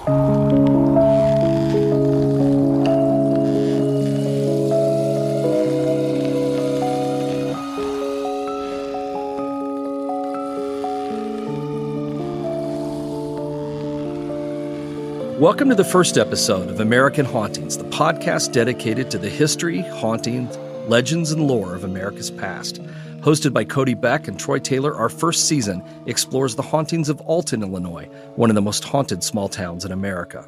Welcome to the first episode of American Hauntings, the podcast dedicated to the history, hauntings, legends, and lore of America's past. Hosted by Cody, Beck, and Troy Taylor, our first season explores the hauntings of Alton, Illinois, one of the most haunted small towns in America.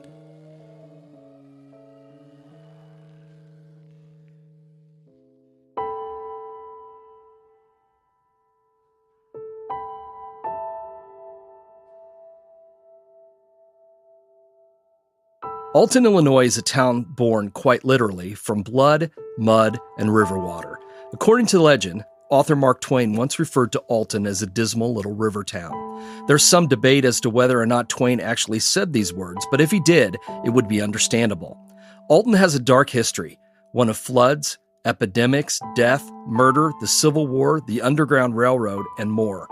Alton, Illinois is a town born, quite literally, from blood, mud, and river water. According to legend, author Mark Twain once referred to Alton as a dismal little river town. There's some debate as to whether or not Twain actually said these words, but if he did, it would be understandable. Alton has a dark history, one of floods, epidemics, death, murder, the Civil War, the Underground Railroad, and more.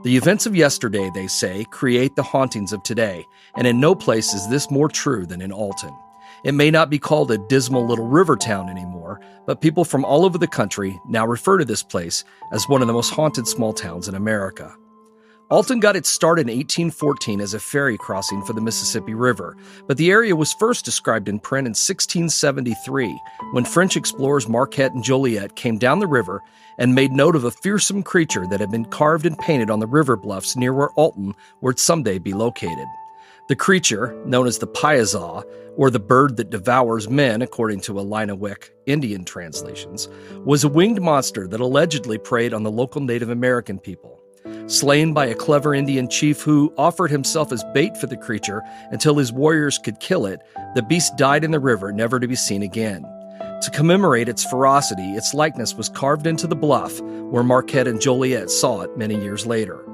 The events of yesterday, they say, create the hauntings of today, and in no place is this more true than in Alton. It may not be called a dismal little river town anymore, but people from all over the country now refer to this place as one of the most haunted small towns in America. Alton got its start in 1814 as a ferry crossing for the Mississippi River, but the area was first described in print in 1673 when French explorers Marquette and Joliet came down the river and made note of a fearsome creature that had been carved and painted on the river bluffs near where Alton would someday be located. The creature, known as the Piazza, or the bird that devours men, according to Illinois Indian translations, was a winged monster that allegedly preyed on the local Native American people. Slain by a clever Indian chief who offered himself as bait for the creature until his warriors could kill it, the beast died in the river, never to be seen again. To commemorate its ferocity, its likeness was carved into the bluff where Marquette and Joliet saw it many years later.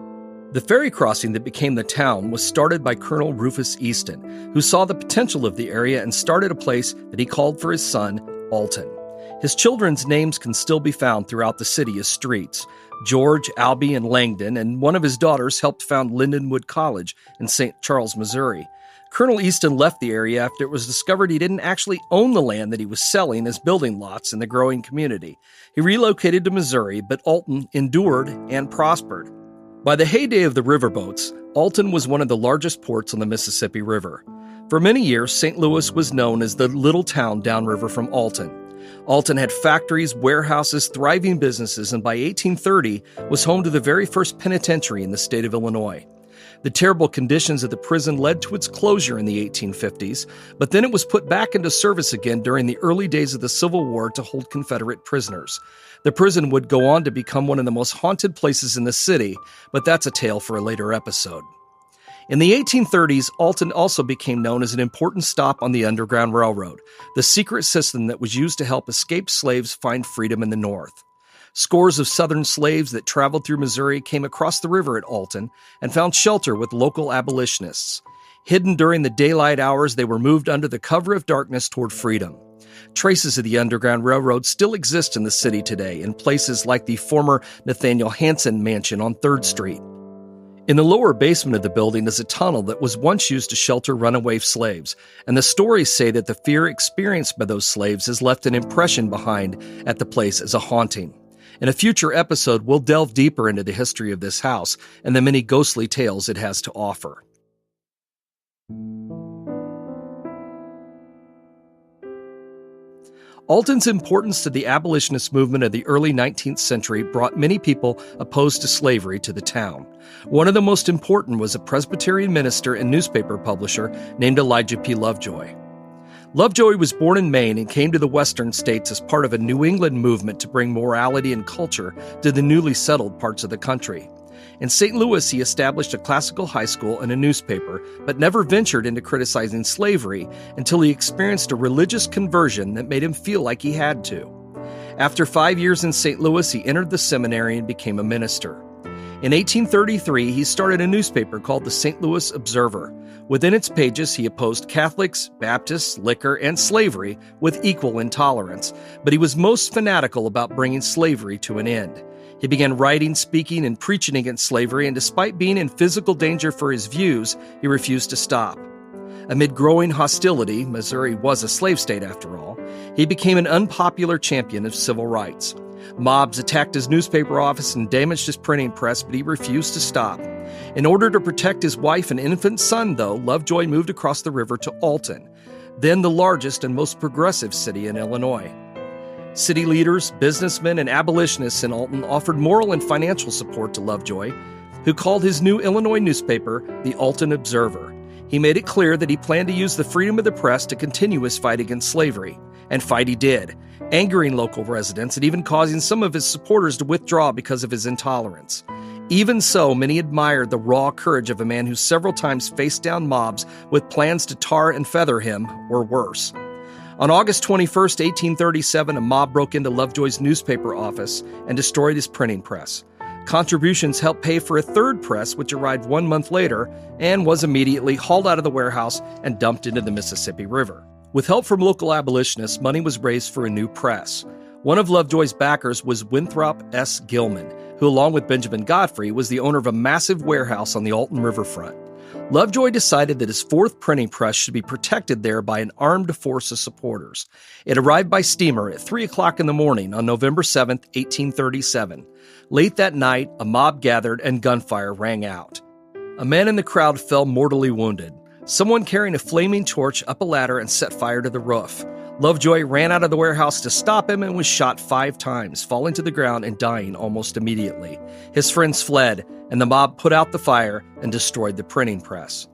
The ferry crossing that became the town was started by Colonel Rufus Easton, who saw the potential of the area and started a place that he called for his son, Alton. His children's names can still be found throughout the city as streets. George, Albie, and Langdon, and one of his daughters helped found Lindenwood College in St. Charles, Missouri. Colonel Easton left the area after it was discovered he didn't actually own the land that he was selling as building lots in the growing community. He relocated to Missouri, but Alton endured and prospered. By the heyday of the riverboats, Alton was one of the largest ports on the Mississippi River. For many years, St. Louis was known as the little town downriver from Alton. Alton had factories, warehouses, thriving businesses, and by 1830 was home to the very first penitentiary in the state of Illinois. The terrible conditions of the prison led to its closure in the 1850s, but then it was put back into service again during the early days of the Civil War to hold Confederate prisoners. The prison would go on to become one of the most haunted places in the city, but that's a tale for a later episode. In the 1830s, Alton also became known as an important stop on the Underground Railroad, the secret system that was used to help escaped slaves find freedom in the North. Scores of Southern slaves that traveled through Missouri came across the river at Alton and found shelter with local abolitionists. Hidden during the daylight hours, they were moved under the cover of darkness toward freedom. Traces of the Underground Railroad still exist in the city today in places like the former Nathaniel Hansen Mansion on 3rd Street. In the lower basement of the building is a tunnel that was once used to shelter runaway slaves, and the stories say that the fear experienced by those slaves has left an impression behind at the place as a haunting. In a future episode, we'll delve deeper into the history of this house and the many ghostly tales it has to offer. Alton's importance to the abolitionist movement of the early 19th century brought many people opposed to slavery to the town. One of the most important was a Presbyterian minister and newspaper publisher named Elijah P. Lovejoy. Lovejoy was born in Maine and came to the western states as part of a New England movement to bring morality and culture to the newly settled parts of the country. In St. Louis, he established a classical high school and a newspaper, but never ventured into criticizing slavery until he experienced a religious conversion that made him feel like he had to. After 5 years in St. Louis, he entered the seminary and became a minister. In 1833, he started a newspaper called the St. Louis Observer. Within its pages, he opposed Catholics, Baptists, liquor, and slavery with equal intolerance, but he was most fanatical about bringing slavery to an end. He began writing, speaking, and preaching against slavery, and despite being in physical danger for his views, he refused to stop. Amid growing hostility, Missouri was a slave state after all, he became an unpopular champion of civil rights. Mobs attacked his newspaper office and damaged his printing press, but he refused to stop. In order to protect his wife and infant son, though, Lovejoy moved across the river to Alton, then the largest and most progressive city in Illinois. City leaders, businessmen, and abolitionists in Alton offered moral and financial support to Lovejoy, who called his new Illinois newspaper the Alton Observer. He made it clear that he planned to use the freedom of the press to continue his fight against slavery. And fight he did, angering local residents and even causing some of his supporters to withdraw because of his intolerance. Even so, many admired the raw courage of a man who several times faced down mobs with plans to tar and feather him, or worse. On August 21, 1837, a mob broke into Lovejoy's newspaper office and destroyed his printing press. Contributions helped pay for a third press, which arrived 1 month later and was immediately hauled out of the warehouse and dumped into the Mississippi River. With help from local abolitionists, money was raised for a new press. One of Lovejoy's backers was Winthrop S. Gilman, who, along with Benjamin Godfrey, was the owner of a massive warehouse on the Alton riverfront. Lovejoy decided that his fourth printing press should be protected there by an armed force of supporters. It arrived by steamer at 3 o'clock in the morning on November 7, 1837. Late that night, a mob gathered and gunfire rang out. A man in the crowd fell mortally wounded. Someone carrying a flaming torch up a ladder and set fire to the roof. Lovejoy ran out of the warehouse to stop him and was shot 5 times, falling to the ground and dying almost immediately. His friends fled, and the mob put out the fire and destroyed the printing press.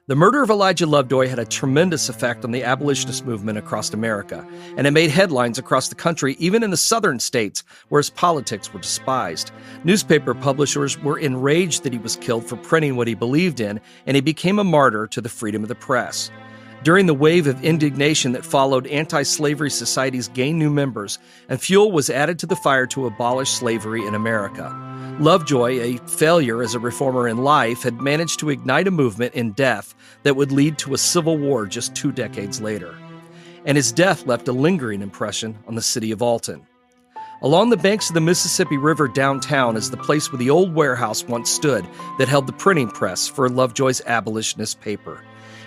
The murder of Elijah Lovejoy had a tremendous effect on the abolitionist movement across America, and it made headlines across the country, even in the southern states, where his politics were despised. Newspaper publishers were enraged that he was killed for printing what he believed in, and he became a martyr to the freedom of the press. During the wave of indignation that followed, anti-slavery societies gained new members, and fuel was added to the fire to abolish slavery in America. Lovejoy, a failure as a reformer in life, had managed to ignite a movement in death that would lead to a civil war just 2 decades later. And his death left a lingering impression on the city of Alton. Along the banks of the Mississippi River downtown is the place where the old warehouse once stood that held the printing press for Lovejoy's abolitionist paper.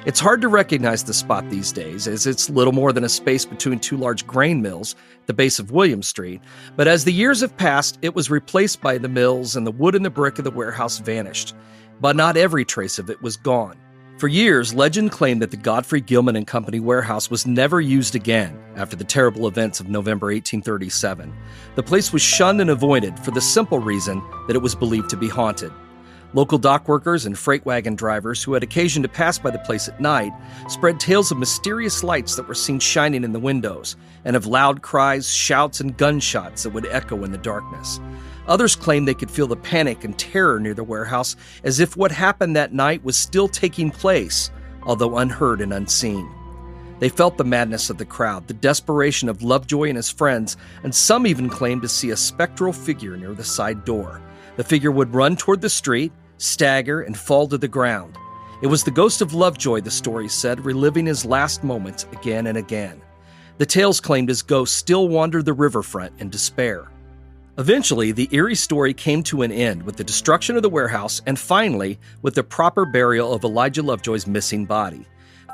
It's hard to recognize the spot these days, as it's little more than a space between 2 large grain mills at the base of William Street, but as the years have passed, it was replaced by the mills and the wood and the brick of the warehouse vanished. But not every trace of it was gone. For years, legend claimed that the Godfrey Gilman and Company warehouse was never used again after the terrible events of November 1837. The place was shunned and avoided for the simple reason that it was believed to be haunted. Local dock workers and freight wagon drivers who had occasion to pass by the place at night spread tales of mysterious lights that were seen shining in the windows, and of loud cries, shouts, and gunshots that would echo in the darkness. Others claimed they could feel the panic and terror near the warehouse, as if what happened that night was still taking place, although unheard and unseen. They felt the madness of the crowd, the desperation of Lovejoy and his friends, and some even claimed to see a spectral figure near the side door. The figure would run toward the street, stagger, and fall to the ground. It was the ghost of Lovejoy, the story said, reliving his last moments again and again. The tales claimed his ghost still wandered the riverfront in despair. Eventually, the eerie story came to an end with the destruction of the warehouse and finally with the proper burial of Elijah Lovejoy's missing body.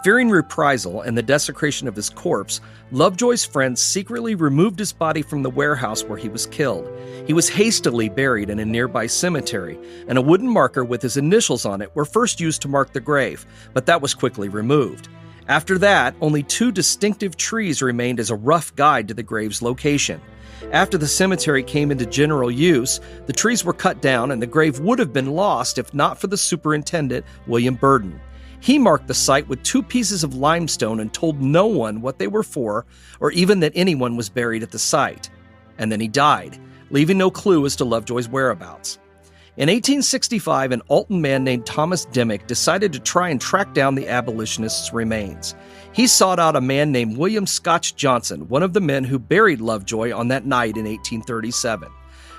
Fearing reprisal and the desecration of his corpse, Lovejoy's friends secretly removed his body from the warehouse where he was killed. He was hastily buried in a nearby cemetery, and a wooden marker with his initials on it were first used to mark the grave, but that was quickly removed. After that, only 2 distinctive trees remained as a rough guide to the grave's location. After the cemetery came into general use, the trees were cut down and the grave would have been lost if not for the superintendent, William Burden. He marked the site with 2 pieces of limestone and told no one what they were for, or even that anyone was buried at the site. And then he died, leaving no clue as to Lovejoy's whereabouts. In 1865, an Alton man named Thomas Dimmick decided to try and track down the abolitionists' remains. He sought out a man named William Scotch Johnson, one of the men who buried Lovejoy on that night in 1837.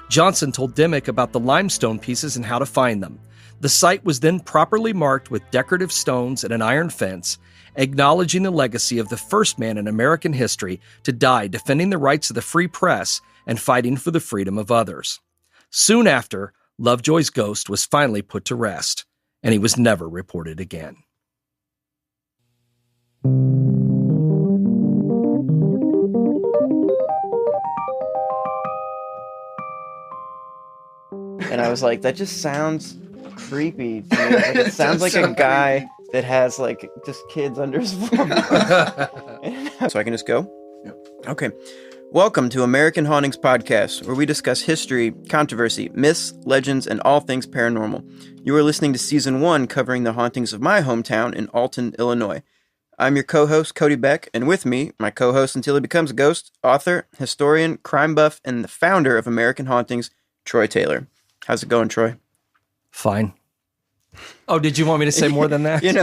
Johnson told Dimmick about the limestone pieces and how to find them. The site was then properly marked with decorative stones and an iron fence, acknowledging the legacy of the first man in American history to die defending the rights of the free press and fighting for the freedom of others. Soon after, Lovejoy's ghost was finally put to rest, and he was never reported again. And I was like, that just sounds creepy to me. Like, it sounds like a guy that has like just kids under his voice. So I can just go? Yep. Okay. Welcome to American Hauntings Podcast, where we discuss history, controversy, myths, legends, and all things paranormal. You are listening to Season 1, covering the hauntings of my hometown in Alton, Illinois. I'm your co-host, Cody Beck, and with me, my co-host until he becomes a ghost, author, historian, crime buff, and the founder of American Hauntings, Troy Taylor. How's it going, Troy? Fine. Oh, did you want me to say more than that? You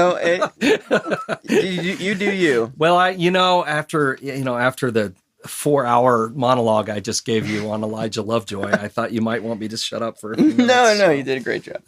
do you. Well, after the 4-hour monologue I just gave you on Elijah Lovejoy, I thought you might want me to shut up for a few minutes. No, you did a great job.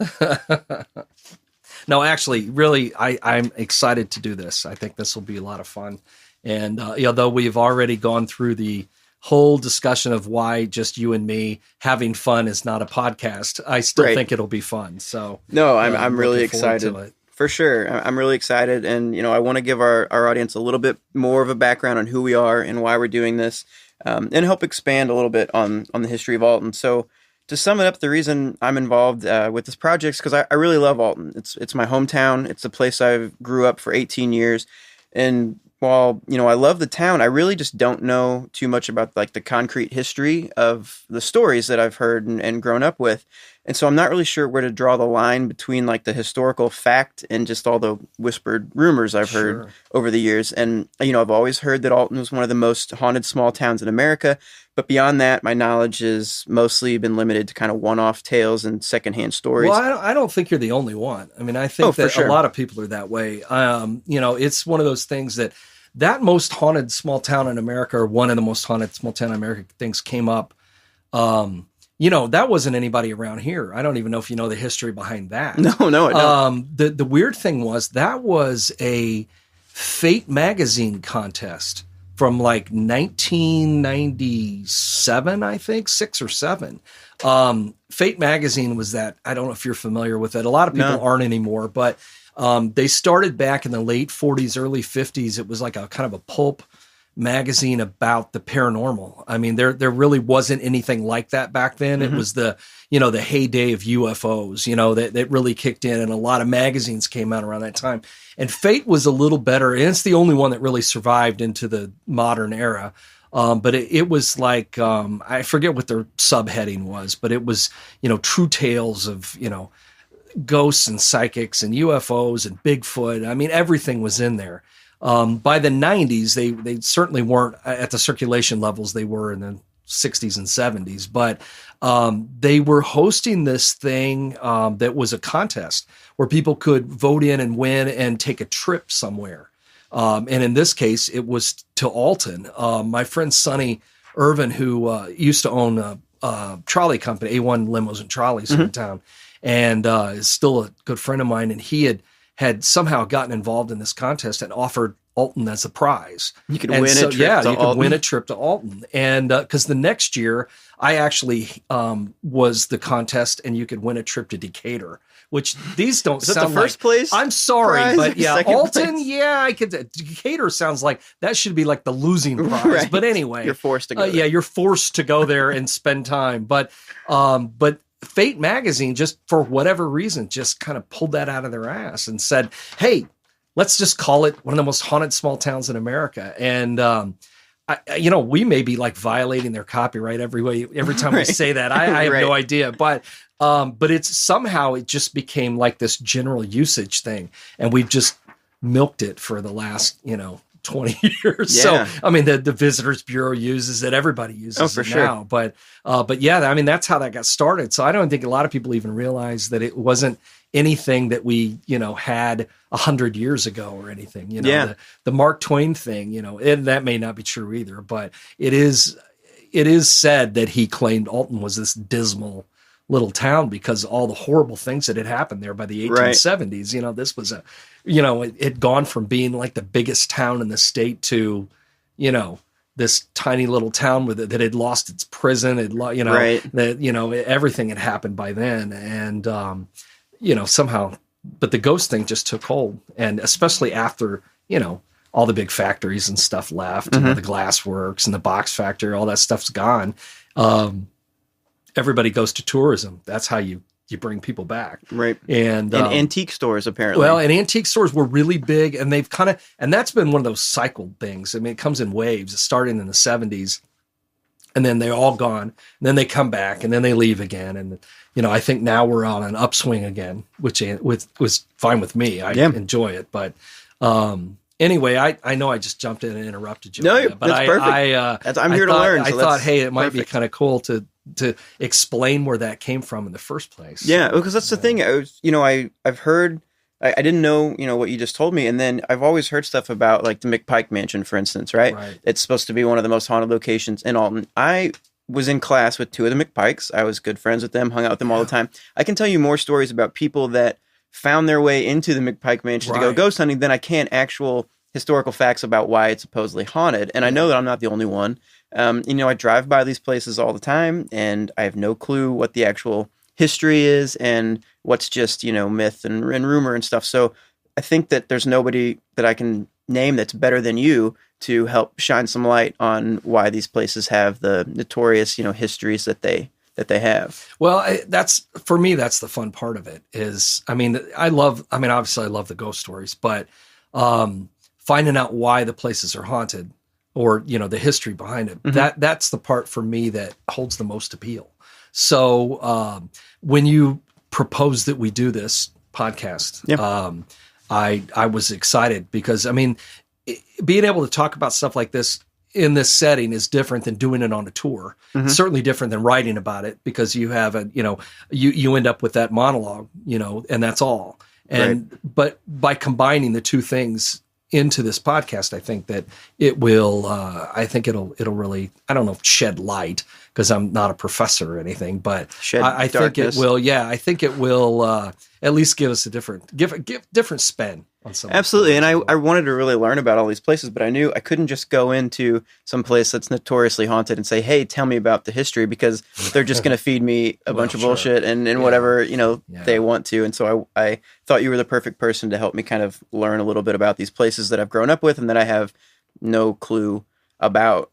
No, actually, really, I'm excited to do this. I think this will be a lot of fun. And although we've already gone through the whole discussion of why just you and me having fun is not a podcast, I still think it'll be fun. So no, I'm really excited. For sure. I'm really excited. And, I want to give our audience a little bit more of a background on who we are and why we're doing this, and help expand a little bit on the history of Alton. So to sum it up, the reason I'm involved with this project is because I really love Alton. It's my hometown. It's the place I grew up for 18 years. And while, I love the town, I really just don't know too much about like the concrete history of the stories that I've heard and grown up with. And so I'm not really sure where to draw the line between like the historical fact and just all the whispered rumors I've heard over the years. And, I've always heard that Alton was one of the most haunted small towns in America. But beyond that, my knowledge has mostly been limited to kind of one-off tales and secondhand stories. Well, I don't think you're the only one. I mean, I think that a lot of people are that way. It's one of those things that most haunted small town in America, or one of the most haunted small town in America things came up. That wasn't anybody around here. I don't even know if you know the history behind that. No, I don't. The weird thing was that was a Fate magazine contest from like 1997, I think, 6 or 7. Fate magazine was that. I don't know if you're familiar with it. A lot of people aren't anymore, but they started back in the late 40s, early 50s. It was like a kind of a pulp magazine about the paranormal. I mean, there really wasn't anything like that back then. Mm-hmm. It was the heyday of UFOs, that really kicked in, and a lot of magazines came out around that time. And Fate was a little better, and it's the only one that really survived into the modern era. But it was like, I forget what their subheading was, but it was, true tales of, ghosts and psychics and UFOs and Bigfoot. I mean, everything was in there. By the 90s, they certainly weren't at the circulation levels they were in the 60s and 70s, but they were hosting this thing that was a contest where people could vote in and win and take a trip somewhere. And in this case, it was to Alton. My friend Sonny Irvin, who used to own a trolley company, A1 Limos and Trolleys in town, and is still a good friend of mine, and he had somehow gotten involved in this contest and offered Alton as a prize. You could win a trip to Alton. Could win a trip to Alton. And because the next year, I actually was the contest, and you could win a trip to Decatur, which these don't sound like. Is that the first place? I'm sorry, prize? but yeah, Alton, place? I could. Decatur sounds like that should be like the losing prize. Right. But anyway. You're forced to go there. Yeah, you're forced to go there and spend time. But Fate magazine, just for whatever reason, just kind of pulled that out of their ass and said, hey, let's just call it one of the most haunted small towns in America. And, we may be like violating their copyright every time we say that. I have no idea, but it's somehow it just became like this general usage thing. And we've just milked it for the last, 20 years. Yeah. So, I mean, the Visitors Bureau uses it. Everybody uses it now. But yeah, I mean, that's how that got started. So I don't think a lot of people even realize that it wasn't anything that we, had 100 years ago or anything, the Mark Twain thing, and that may not be true either, but it is said that he claimed Alton was this dismal little town because all the horrible things that had happened there by the 1870s. You know, this was it had gone from being like the biggest town in the state to, you know, this tiny little town that had lost its prison, everything had happened by then. And, somehow, but the ghost thing just took hold. And especially after, all the big factories and stuff left, the glass works and the box factory, all that stuff's gone. Everybody goes to tourism. That's how you bring people back. Right. And antique stores, apparently. Well, and antique stores were really big, and they've and that's been one of those cycled things. I mean, it comes in waves, starting in the 70s, and then they're all gone, and then they come back, and then they leave again. And, I think now we're on an upswing again, which was fine with me. I enjoy it. But anyway, I know I just jumped in and interrupted you. No, but that's perfect. I'm here to learn. I thought, hey, it might be kind of cool to explain where that came from in the first place. Yeah, because that's the thing. I've heard, I didn't know, what you just told me. And then I've always heard stuff about like the McPike Mansion, for instance, right? It's supposed to be one of the most haunted locations in Alton. I was in class with two of the McPikes. I was good friends with them, hung out with them all the time. I can tell you more stories about people that found their way into the McPike Mansion to go ghost hunting than I can actual historical facts about why it's supposedly haunted. And I know that I'm not the only one. I drive by these places all the time, and I have no clue what the actual history is and what's just, myth and rumor and stuff. So I think that there's nobody that I can name that's better than you to help shine some light on why these places have the notorious, histories that they have. Well, that's the fun part of it is, obviously I love the ghost stories, but finding out why the places are haunted, or, the history behind it. That's the part for me that holds the most appeal. So when you proposed that we do this podcast, I was excited because, being able to talk about stuff like this in this setting is different than doing it on a tour. Certainly different than writing about it, because you have you end up with that monologue, and that's all. But by combining the two things into this podcast, I think that it will, it'll really, I don't know if shed light, because I'm not a professor or anything, but I think it will, I think it will at least give us a different spin on some. Absolutely. And I wanted to really learn about all these places, but I knew I couldn't just go into some place that's notoriously haunted and say, hey, tell me about the history, because they're just going to feed me a bunch of bullshit and whatever, they want to. And so I thought you were the perfect person to help me kind of learn a little bit about these places that I've grown up with and that I have no clue about.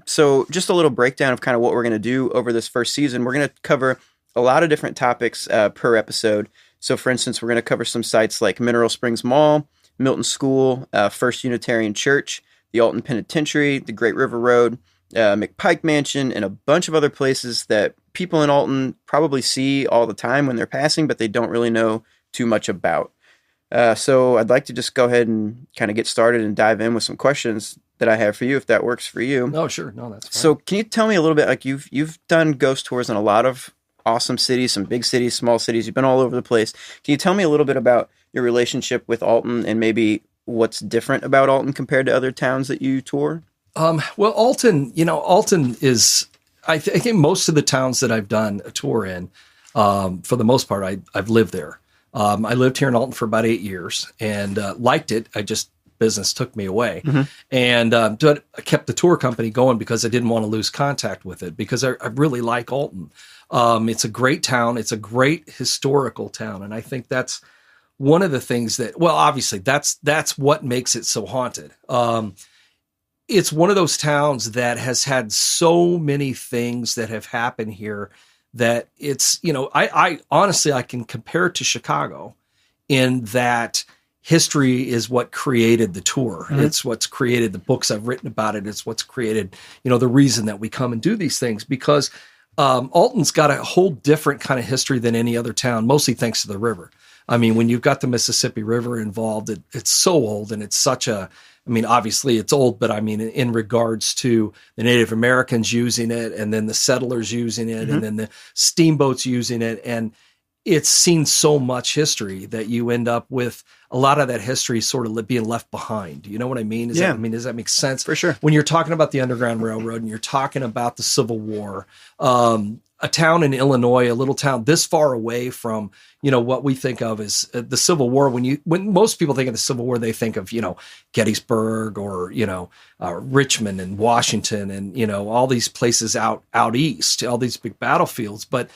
So just a little breakdown of kind of what we're going to do over this first season. We're going to cover a lot of different topics per episode. So, for instance, we're going to cover some sites like Mineral Springs Mall, Milton School, First Unitarian Church, the Alton Penitentiary, the Great River Road, McPike Mansion, and a bunch of other places that people in Alton probably see all the time when they're passing, but they don't really know too much about. So I'd like to just go ahead and kind of get started and dive in with some questions that I have for you, if that works for you. Oh, sure. No, that's fine. So can you tell me a little bit, like you've done ghost tours in a lot of awesome cities, some big cities, small cities. You've been all over the place. Can you tell me a little bit about your relationship with Alton and maybe what's different about Alton compared to other towns that you tour? Well, Alton is, I think most of the towns that I've done a tour in, for the most part, I've lived there. I lived here in Alton for about 8 years and liked it. Business took me away. And I kept the tour company going because I didn't want to lose contact with it, because I really like Alton. It's a great town. It's a great historical town. And I think that's one of the things that, well, obviously that's what makes it so haunted. It's one of those towns that has had so many things that have happened here that it's, I honestly, I can compare it to Chicago in that history is what created the tour. It's what's created the books I've written about it. It's what's created, the reason that we come and do these things, because Alton's got a whole different kind of history than any other town, mostly thanks to the river. When you've got the Mississippi River involved, it's so old, and it's such a, obviously it's old, but in regards to the Native Americans using it, and then the settlers using it, and then the steamboats using it. And it's seen so much history that you end up with a lot of that history sort of being left behind. You know what I mean? Does that make sense? For sure. When you're talking about the Underground Railroad and you're talking about the Civil War, a town in Illinois, a little town this far away from, what we think of as the Civil War. When most people think of the Civil War, they think of, Gettysburg or, Richmond and Washington and, all these places out east, all these big battlefields. But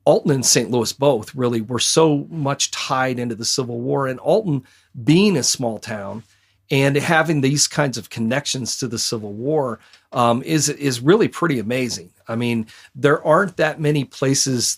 Alton and St. Louis both really were so much tied into the Civil War, and Alton being a small town and having these kinds of connections to the Civil War is really pretty amazing. I mean, there aren't that many places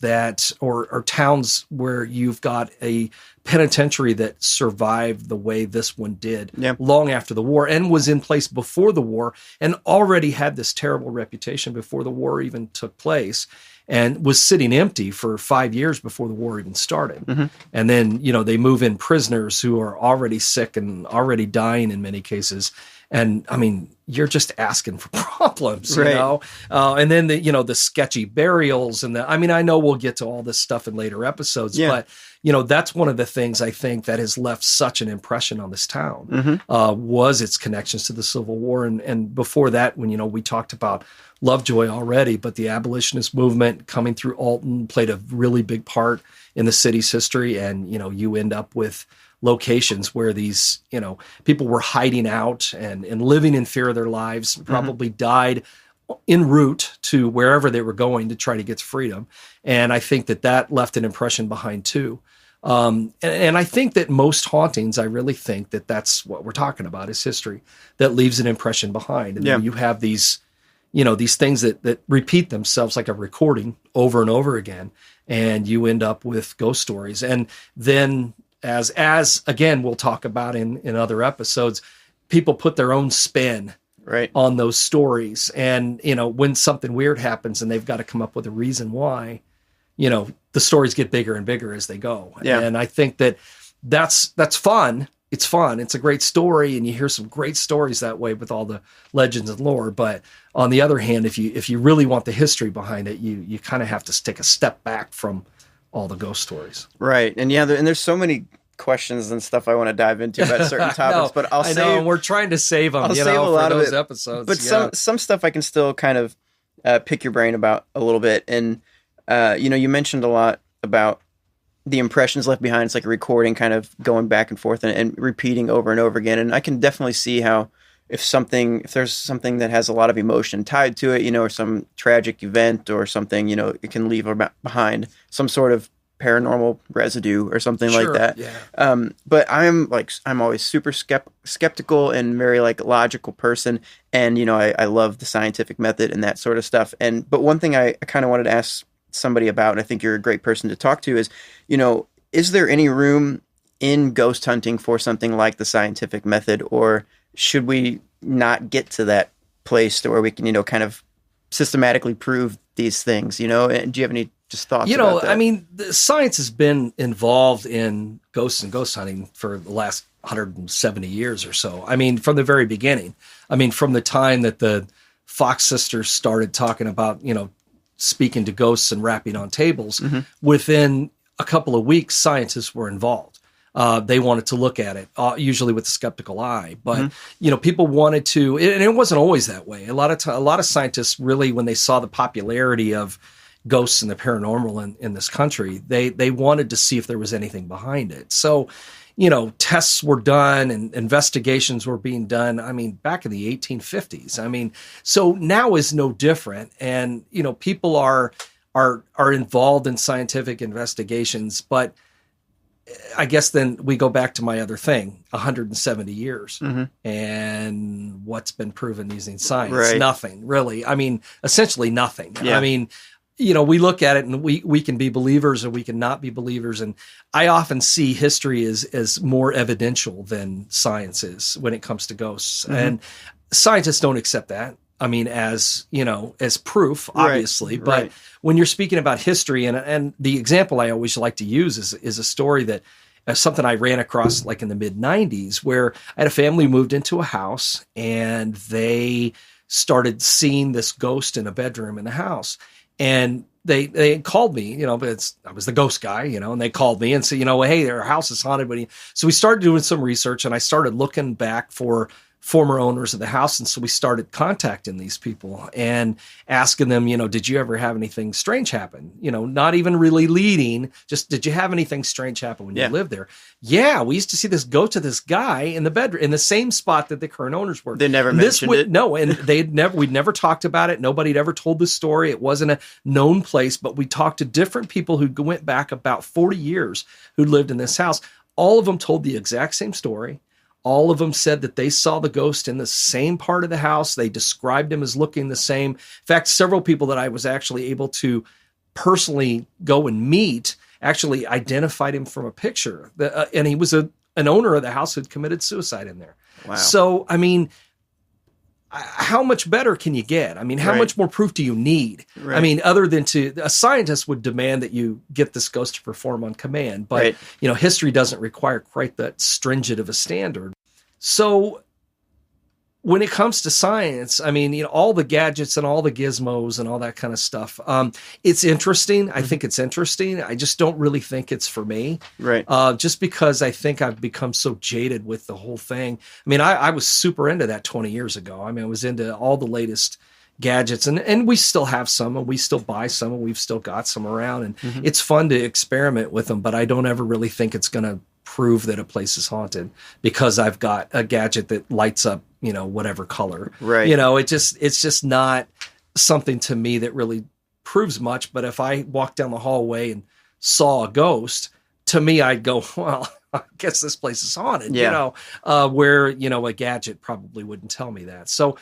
or towns where you've got a penitentiary that survived the way this one did long after the war, and was in place before the war, and already had this terrible reputation before the war even took place, and was sitting empty for 5 years before the war even started. Mm-hmm. And then, they move in prisoners who are already sick and already dying in many cases. And I mean, you're just asking for problems, right. And then the sketchy burials and I know we'll get to all this stuff in later episodes, but that's one of the things I think that has left such an impression on this town, was its connections to the Civil War. And before that, when, we talked about Lovejoy already, but the abolitionist movement coming through Alton played a really big part in the city's history. And, you end up with locations where these, people were hiding out and living in fear of their lives, probably died en route to wherever they were going to try to get to freedom. And I think that left an impression behind too. And I think that most hauntings, I really think that that's what we're talking about, is history that leaves an impression behind. And then you have these, these things that repeat themselves like a recording over and over again. And you end up with ghost stories. And then as again, we'll talk about in other episodes, people put their own spin on those stories. And, when something weird happens and they've got to come up with a reason why, the stories get bigger and bigger as they go. Yeah. And I think that's fun. It's fun. It's a great story. And you hear some great stories that way with all the legends and lore. But on the other hand, if you really want the history behind it, you kind of have to take a step back from all the ghost stories. Right. And and there's so many questions and stuff I want to dive into about certain topics, but I know we're trying to save them, save a lot for of those episodes. But some stuff I can still kind of pick your brain about a little bit. And, you mentioned a lot about the impressions left behind. It's like a recording kind of going back and forth and repeating over and over again. And I can definitely see how if there's something that has a lot of emotion tied to it, or some tragic event or something, it can leave behind some sort of paranormal residue or something like that. Yeah. But I'm always super skeptical and very logical person. And, I love the scientific method and that sort of stuff. But one thing I kind of wanted to ask somebody about, and I think you're a great person to talk to, is there any room in ghost hunting for something like the scientific method, or should we not get to that place to where we can, kind of systematically prove these things, and do you have any just thoughts about that? I mean, the science has been involved in ghosts and ghost hunting for the last 170 years or so. I mean, from the very beginning. I mean, from the time that the Fox sisters started talking about, speaking to ghosts and rapping on tables, within a couple of weeks, scientists were involved. They wanted to look at it, usually with a skeptical eye. But, people wanted to, and it wasn't always that way. A lot of scientists really, when they saw the popularity of ghosts and the paranormal in this country, they wanted to see if there was anything behind it. So, tests were done and investigations were being done. I mean, back in the 1850s. I mean, so now is no different. And, people are involved in scientific investigations, but I guess then we go back to my other thing, 170 years. And what's been proven using science? Right. Nothing, really. I mean, essentially nothing. Yeah. I mean, we look at it and we can be believers or we can not be believers. And I often see history as more evidential than science is when it comes to ghosts. And scientists don't accept that. I mean, as proof, obviously. But when you're speaking about history, and the example I always like to use is a story that something I ran across in the mid 90s, where I had a family who moved into a house and they started seeing this ghost in a bedroom in the house. And they called me, but I was the ghost guy, and they called me and said, hey, their house is haunted. So we started doing some research, and I started looking back for former owners of the house. And so we started contacting these people and asking them, did you ever have anything strange happen? Not even really leading, just did you have anything strange happen when you lived there? Yeah, we used to see this go to this guy in the bedroom in the same spot that the current owners were. They never mentioned it. No, and we'd never talked about it. Nobody'd ever told the story. It wasn't a known place, but we talked to different people who went back about 40 years who lived in this house. All of them told the exact same story. All of them said that they saw the ghost in the same part of the house. They described him as looking the same. In fact, several people that I was actually able to personally go and meet actually identified him from a picture. And he was an owner of the house who'd committed suicide in there. Wow. So, how much better can you get? How much more proof do you need? Right. Other than a scientist would demand that you get this ghost to perform on command, but history doesn't require quite that stringent of a standard. So when it comes to science, all the gadgets and all the gizmos and all that kind of stuff, it's interesting. I think it's interesting. I just don't really think it's for me. Right. Just because I think I've become so jaded with the whole thing. I was super into that 20 years ago. I was into all the latest gadgets and we still have some and we still buy some and we've still got some around and it's fun to experiment with them, but I don't ever really think it's going to prove that a place is haunted because I've got a gadget that lights up, whatever color. Right. It's just not something to me that really proves much. But if I walked down the hallway and saw a ghost, to me, I'd go, well, I guess this place is haunted, where, a gadget probably wouldn't tell me that. So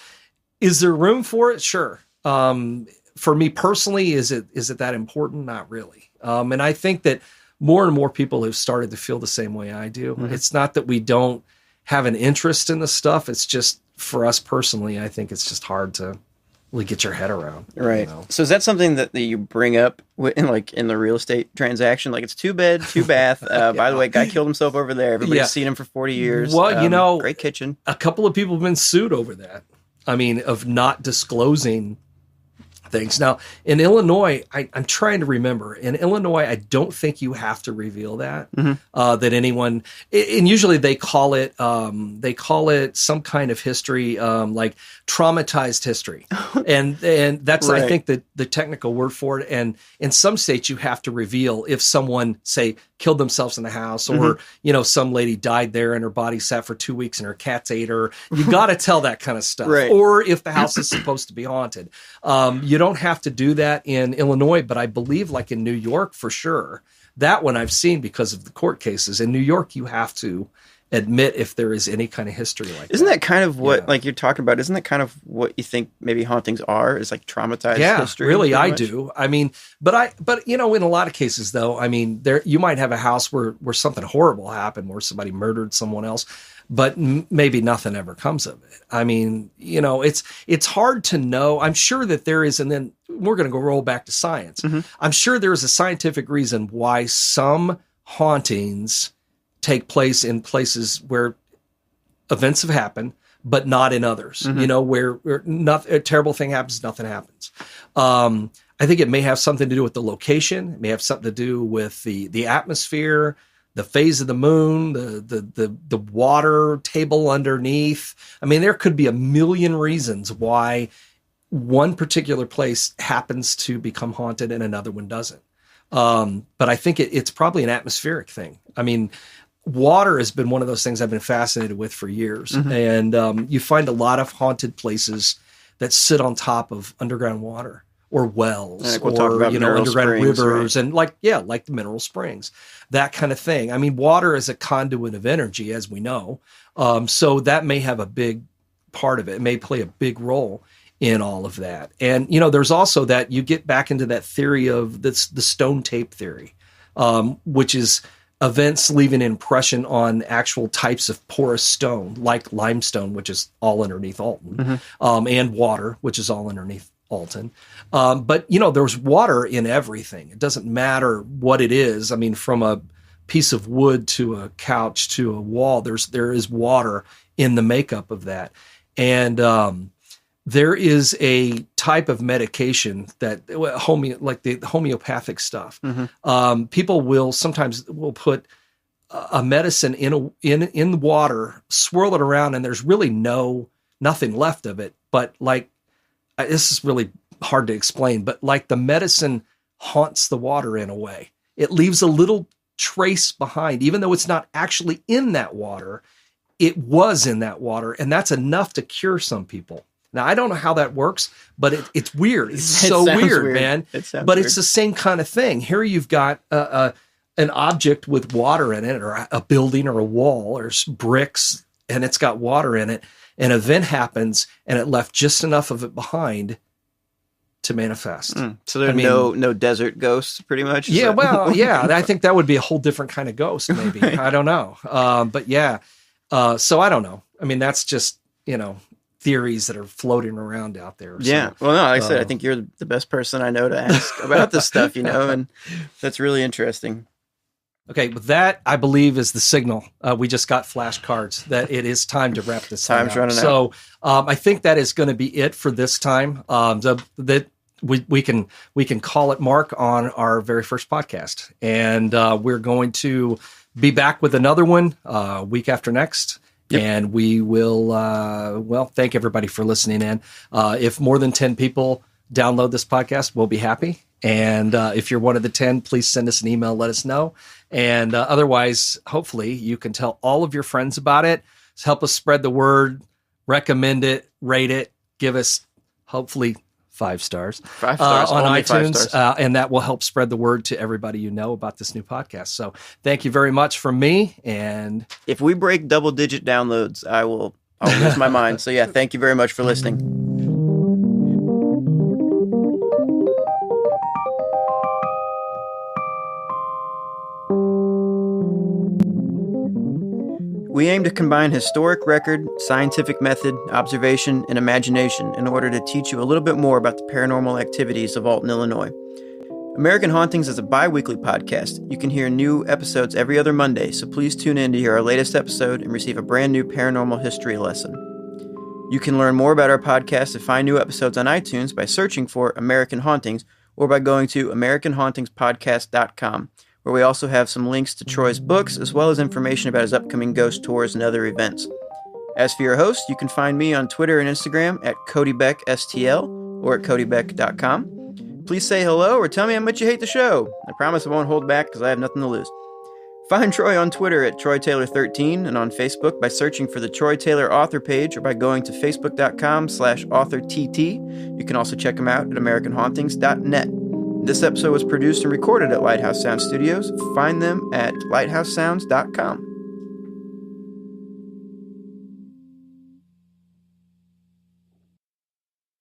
is there room for it? Sure. For me personally, is it that important? Not really. And I think that more and more people have started to feel the same way I do. Mm-hmm. It's not that we don't have an interest in the stuff. It's just for us personally, I think it's just hard to really get your head around. Right. So is that something that you bring up in the real estate transaction? Like it's 2 bed, 2 bath. By the way, guy killed himself over there. Everybody's seen him for 40 years. Well, great kitchen. A couple of people have been sued over that. Of not disclosing things. Now, in Illinois, I'm trying to remember. In Illinois, I don't think you have to reveal that. Mm-hmm. That anyone, and usually they call it some kind of history, like traumatized history, and that's I think the technical word for it. And in some states, you have to reveal if someone say killed themselves in the house, or some lady died there and her body sat for 2 weeks and her cats ate her. You got to tell that kind of stuff. Right. Or if the house is supposed to be haunted, you don't have to do that in Illinois, but I believe like in New York for sure. That one I've seen because of the court cases. In New York, you have to admit if there is any kind of history like that. Isn't that kind of what like you're talking about? Isn't that kind of what you think maybe hauntings are? Is like traumatized history? Really, I do. But in a lot of cases though, there you might have a house where something horrible happened, where somebody murdered someone else, but maybe nothing ever comes of it. It's hard to know. I'm sure that there is, and then we're going to go roll back to science. Mm-hmm. I'm sure there is a scientific reason why some hauntings take place in places where events have happened, but not in others, where a terrible thing happens, nothing happens. I think it may have something to do with the location. It may have something to do with the atmosphere, the phase of the moon, the water table underneath. There could be a million reasons why one particular place happens to become haunted and another one doesn't. But I think it's probably an atmospheric thing. Water has been one of those things I've been fascinated with for years. Mm-hmm. And you find a lot of haunted places that sit on top of underground water or wells or underground springs, rivers, right? And like the mineral springs, that kind of thing. Water is a conduit of energy, as we know. So that may have a big part of it. It may play a big role in all of that. And, there's also that you get back into that theory of the stone tape theory, which is events leave an impression on actual types of porous stone, like limestone, which is all underneath Alton, and water, which is all underneath Alton. But, there's water in everything. It doesn't matter what it is. From a piece of wood to a couch to a wall, there is water in the makeup of that. And there is a type of medication that like the homeopathic stuff. People will sometimes put a medicine in water, swirl it around, and there's really nothing left of it. But like, this is really hard to explain, but like the medicine haunts the water in a way. It leaves a little trace behind, even though it's not actually in that water. It was in that water, and that's enough to cure some people. Now, I don't know how that works, but it's weird. It's so weird, man. But it's the same kind of thing. Here you've got an object with water in it, or a building or a wall or bricks, and it's got water in it. An event happens, and it left just enough of it behind to manifest. So there are no desert ghosts, pretty much? Yeah, well, yeah. I think that would be a whole different kind of ghost, maybe. Right. I don't know. But yeah. So I don't know. I mean, that's just, theories that are floating around out there. Yeah. So, well, no, like I said, I think you're the best person I know to ask about this stuff, and that's really interesting. Okay. With that, I believe is the signal. We just got flashcards that it is time to wrap this time Time's running out. So I think that is going to be it for this time. That we can call it mark on our very first podcast. And we're going to be back with another one week after next. Yep. And we will, thank everybody for listening in. If more than 10 people download this podcast, we'll be happy. And if you're one of the 10, please send us an email, let us know. And otherwise, hopefully, you can tell all of your friends about it. Help us spread the word, recommend it, rate it, give us, hopefully, 5 stars, 5 stars on only iTunes, 5 stars. And that will help spread the word to everybody you know about this new podcast. So thank you very much from me. And if we break double-digit downloads, I'll lose my mind. So yeah, thank you very much for listening. We aim to combine historic record, scientific method, observation, and imagination in order to teach you a little bit more about the paranormal activities of Alton, Illinois. American Hauntings is a bi-weekly podcast. You can hear new episodes every other Monday, so please tune in to hear our latest episode and receive a brand new paranormal history lesson. You can learn more about our podcast and find new episodes on iTunes by searching for American Hauntings or by going to AmericanHauntingsPodcast.com, where we also have some links to Troy's books, as well as information about his upcoming ghost tours and other events. As for your host, you can find me on Twitter and Instagram at CodyBeckSTL or at CodyBeck.com. Please say hello or tell me how much you hate the show. I promise I won't hold back because I have nothing to lose. Find Troy on Twitter at TroyTaylor13 and on Facebook by searching for the Troy Taylor author page or by going to Facebook.com/authorTT. You can also check him out at AmericanHauntings.net. This episode was produced and recorded at Lighthouse Sounds Studios. Find them at lighthousesounds.com.